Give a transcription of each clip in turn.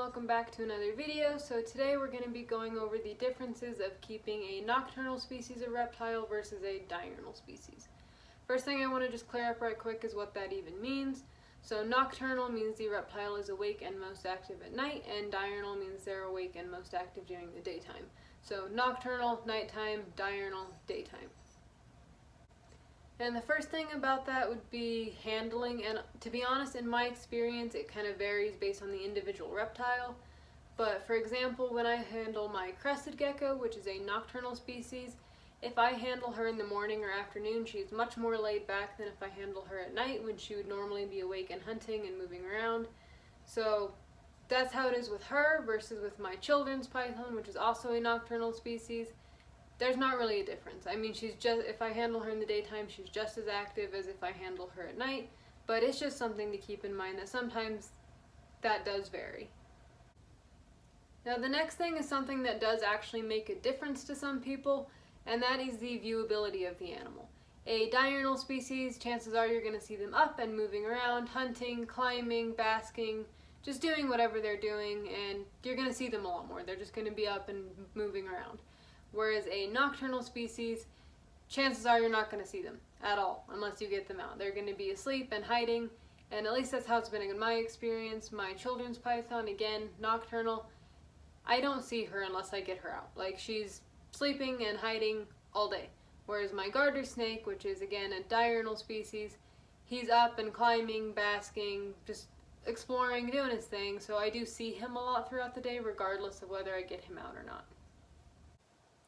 welcome back to another video. So today we're going to be going over the differences of keeping a nocturnal species of reptile versus a diurnal species. First thing I want to just clear up right quick is what that even means. So nocturnal means the reptile is awake and most active at night, and diurnal means they're awake and most active during the daytime. So nocturnal, nighttime, diurnal, daytime. And the first thing about that would be handling, and to be honest, in my experience, it kind of varies based on the individual reptile. But for example, when I handle my crested gecko, which is a nocturnal species, if I handle her in the morning or afternoon, she's much more laid back than if I handle her at night when she would normally be awake and hunting and moving around. So that's how it is with her versus with my children's python, which is also a nocturnal species. There's not really a difference. I mean, if I handle her in the daytime, she's just as active as if I handle her at night, but it's just something to keep in mind that sometimes that does vary. Now the next thing is something that does actually make a difference to some people, and that is the viewability of the animal. A diurnal species, chances are you're going to see them up and moving around, hunting, climbing, basking, just doing whatever they're doing, and you're going to see them a lot more. They're just going to be up and moving around. Whereas a nocturnal species, chances are you're not going to see them at all unless you get them out. They're going to be asleep and hiding, and at least that's how it's been in my experience. My children's python, again, nocturnal, I don't see her unless I get her out. Like, she's sleeping and hiding all day. Whereas my garter snake, which is again a diurnal species, he's up and climbing, basking, just exploring, doing his thing, so I do see him a lot throughout the day regardless of whether I get him out or not.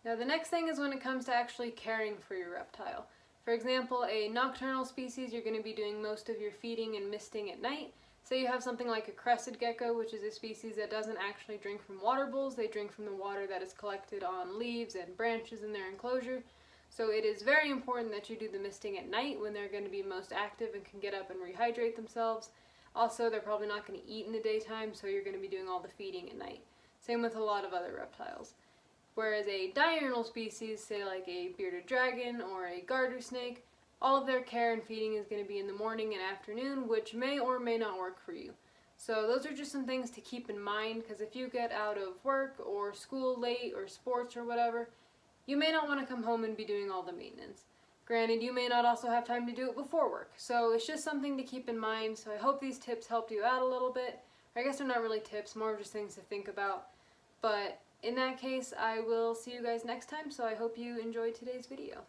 Now the next thing is when it comes to actually caring for your reptile. For example, a nocturnal species, you're going to be doing most of your feeding and misting at night. Say you have something like a crested gecko, which is a species that doesn't actually drink from water bowls. They drink from the water that is collected on leaves and branches in their enclosure. So it is very important that you do the misting at night when they're going to be most active and can get up and rehydrate themselves. Also, they're probably not going to eat in the daytime, so you're going to be doing all the feeding at night. Same with a lot of other reptiles. Whereas a diurnal species, say like a bearded dragon or a garter snake, all of their care and feeding is going to be in the morning and afternoon, which may or may not work for you. So those are just some things to keep in mind, because if you get out of work or school late or sports or whatever, you may not want to come home and be doing all the maintenance. Granted, you may not also have time to do it before work, so it's just something to keep in mind. So I hope these tips helped you out a little bit. I guess they're not really tips, more of just things to think about. But in that case, I will see you guys next time, so I hope you enjoyed today's video.